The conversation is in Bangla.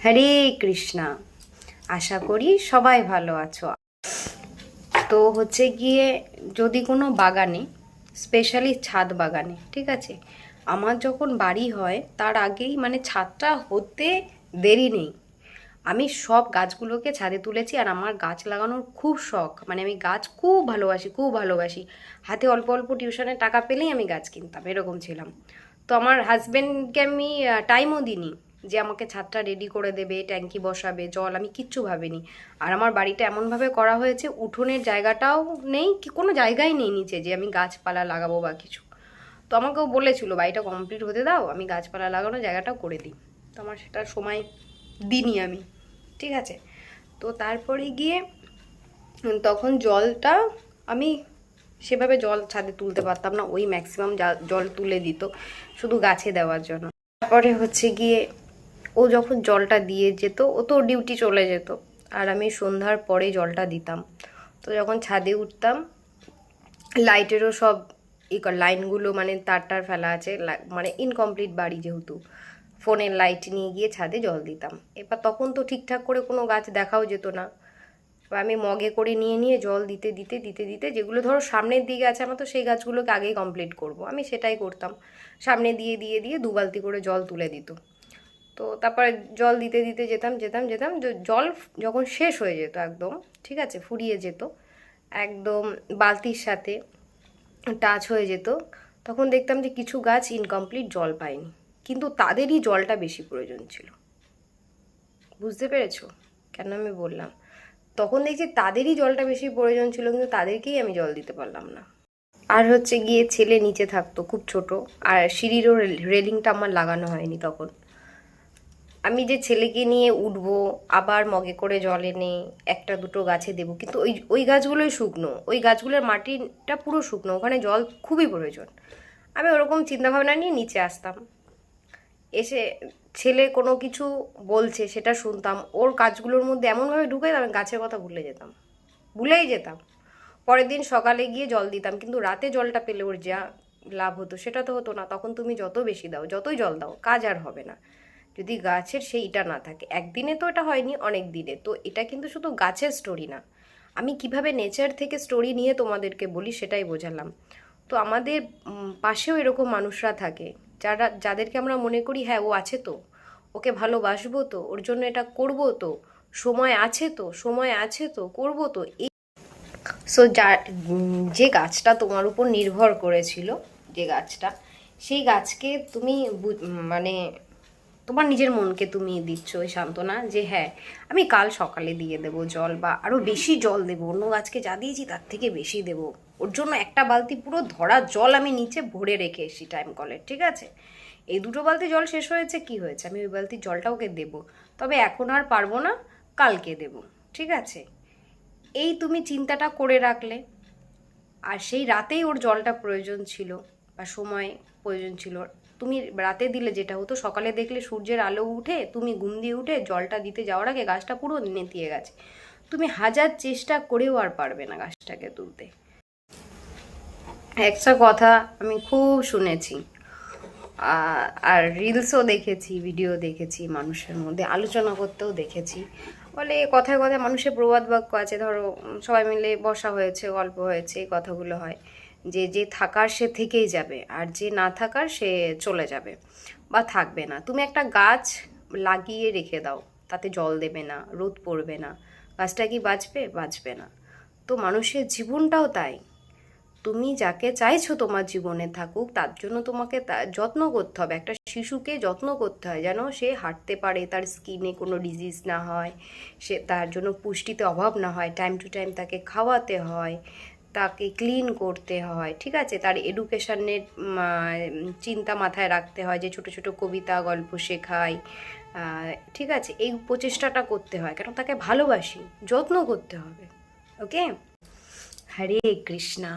হরে কৃষ্ণা। আশা করি সবাই ভালো আছো। তো হচ্ছে গিয়ে যদি কোনো বাগানে, স্পেশালি ছাদ বাগানে, ঠিক আছে, আমার যখন বাড়ি হয় তার আগেই মানে ছাদটা হতে দেরি নেই, আমি সব গাছগুলোকে ছাদে তুলেছি। আর আমার গাছ লাগানোর খুব শখ, মানে আমি গাছ খুব ভালোবাসি, খুব ভালোবাসি। হাতে অল্প অল্প টিউশনের টাকা পেলেই আমি গাছ কিনতাম, এরকম ছিলাম। তো আমার হাজব্যান্ডকে আমি টাইমও দিইনি যে আমাকে ছাদটা রেডি করে দেবে, ট্যাঙ্কি বসাবে, জল, আমি কিচ্ছু ভাবিনি। আর আমার বাড়িটা এমনভাবে করা হয়েছে, উঠোনের জায়গাটাও নেই, কি কোনো জায়গাই নেই নিচে যে আমি গাছপালা লাগাবো বা কিছু। তো আমাকেও বলেছিল বাড়িটা কমপ্লিট হতে দাও, আমি গাছপালা লাগানোর জায়গাটাও করে দিই। তো আমার সেটার সময় দিইনি আমি, ঠিক আছে। তো তারপরে গিয়ে তখন জলটা আমি সেভাবে জল ছাদে তুলতে পারতাম না, ওই ম্যাক্সিমাম জল তুলে দিত শুধু গাছে দেওয়ার জন্য। তারপরে হচ্ছে গিয়ে ও যখন জলটা দিয়ে যেত, ও তো ডিউটি চলে যেত, আর আমি সন্ধ্যার পরে জলটা দিতাম। তো যখন ছাদে উঠতাম, লাইটেরও সব লাইনগুলো মানে তার ফেলা আছে, মানে ইনকমপ্লিট বাড়ি যেহেতু, ফোনের লাইট নিয়ে গিয়ে ছাদে জল দিতাম। এবার তখন তো ঠিকঠাক করে কোনো গাছ দেখাও যেত না, এবার আমি মগে করে নিয়ে নিয়ে জল দিতে দিতে দিতে দিতে, যেগুলো ধরো সামনের দিকে আছে আমার, তো সেই গাছগুলোকে আগেই কমপ্লিট করব, আমি সেটাই করতাম। সামনে দিয়ে দিয়ে দিয়ে 2 বালতি করে জল তুলে দিত। তো তারপরে জল দিতে দিতে যেতাম যেতাম যেতাম, জল যখন শেষ হয়ে যেত একদম, ঠিক আছে, ফুরিয়ে যেত একদম, বালতির সাথে টাচ হয়ে যেত, তখন দেখতাম যে কিছু গাছ ইনকমপ্লিট জল পায়নি, কিন্তু তাদেরই জলটা বেশি প্রয়োজন ছিল। বুঝতে পেরেছো কেন আমি বললাম? তখন দেখছি তাদেরই জলটা বেশি প্রয়োজন ছিল, কিন্তু তাদেরকেই আমি জল দিতে পারলাম না। আর হচ্ছে গিয়ে ছেলে নিচে থাকতো, খুব ছোট, আর সিঁড়িরও রেলিংটা আমার লাগানো হয়নি তখন। আমি যে ছেলেকে নিয়ে উঠবো, আবার মগে করে জল এনে একটা দুটো গাছে দেবো, কিন্তু ওই ওই গাছগুলোই শুকনো, ওই গাছগুলোর মাটিটা পুরো শুকনো, ওখানে জল খুবই প্রয়োজন। আমি ওরকম চিন্তাভাবনা নিয়ে নিচে আসতাম, এসে ছেলে কোনো কিছু বলছে সেটা শুনতাম, ওর কাজগুলোর মধ্যে এমনভাবে ঢুকে আমি গাছের কথা ভুলে যেতাম, ভুলেই যেতাম। পরের দিন সকালে গিয়ে জল দিতাম, কিন্তু রাতে জলটা পেলে ওর যা লাভ হতো সেটা তো হতো না। তখন তুমি যত বেশি দাও, যতই জল দাও, কাজ আর হবে না যদি গাছের সেইটা না থাকে। একদিনে তো এটা হয়নি, অনেক দিনে। তো এটা কিন্তু শুধু গাছের স্টোরি না, আমি কিভাবে নেচার থেকে স্টোরি নিয়ে তোমাদেরকে বলি সেটাই বোঝালাম। তো আমাদের পাশেও এরকম মানুষরা থাকে, যাদেরকে আমরা মনে করি হ্যাঁ ও আছে তো, ওকে ভালোবাসবো তো, ওর জন্য এটা করবো তো, সময় আছে তো, সময় আছে তো, করবো তো। সো যে গাছটা তোমার উপর নির্ভর করেছিল, যে গাছটা, সেই গাছকে তুমি মানে তোমার নিজের মনকে তুমি দিচ্ছ ওই সান্ত্বনা যে হ্যাঁ আমি কাল সকালে দিয়ে দেবো জল, বা আরও বেশি জল দেবো, অন্য গাছকে যা দিয়েছি তার থেকে বেশি দেবো, ওর জন্য একটা বালতি পুরো ধরা জল আমি নিচে ভরে রেখে এসি টাইম কলের, ঠিক আছে। এই 2 বালতি জল শেষ হয়েছে, কি হয়েছে, আমি ওই বালতির জলটা ওকে দেবো, তবে এখন আর পারবো না, কালকে দেবো, ঠিক আছে। এই তুমি চিন্তাটা করে রাখলে, আর সেই রাতেই ওর জলটা প্রয়োজন ছিল বা সময় প্রয়োজন ছিল, তুমি রাতে দিলে যেটা হতো, সকালে দেখলে সূর্যের আলো উঠে, তুমি ঘুম দিয়ে উঠে জলটা দিতে যাওয়ার আগে গাছটা পুরো নেতিয়ে গেছে, তুমি হাজার চেষ্টা করেও আর পারবে না গাছটাকে তুলতে। একটা কথা আমি খুব শুনেছি, আর রিলসও দেখেছি, ভিডিও দেখেছি, মানুষের মধ্যে আলোচনা করতেও দেখেছি, বলে কথায় কথায় মানুষের প্রবাদ বাক্য আছে, ধরো সবাই মিলে বসা হয়েছে, গল্প হয়েছে, এই কথাগুলো হয় যে যে থাকার সে থেকেই যাবে, আর যে না থাকার সে চলে যাবে বা থাকবে না। তুমি একটা গাছ লাগিয়ে রেখে দাও, তাতে জল দেবে না, রোদ পড়বে না, গাছটা কি বাঁচবে? বাঁচবে না। তো মানুষের জীবনটাও তাই, তুমি যাকে চাইছো তোমার জীবনে থাকুক, তার জন্য তোমাকে যত্ন করতে হবে। একটা শিশুকে যত্ন করতে হয় যেন সে হাঁটতে পারে, তার স্কিনে কোনো ডিজিজ না হয়, সে তার জন্য পুষ্টিতে অভাব না হয়, টাইম টু টাইম তাকে খাওয়াতে হয়, তাকে ক্লিন করতে হয়, ঠিক আছে। তার এডুকেশনের চিন্তা মাথায় রাখতে হয়, যে ছোট ছোট কবিতা গল্প শেখায়, ঠিক আছে, এই প্রচেষ্টাটা করতে হয়, কেন তাকে ভালোবাসি, যত্ন করতে হবে। ওকে, হরে কৃষ্ণা।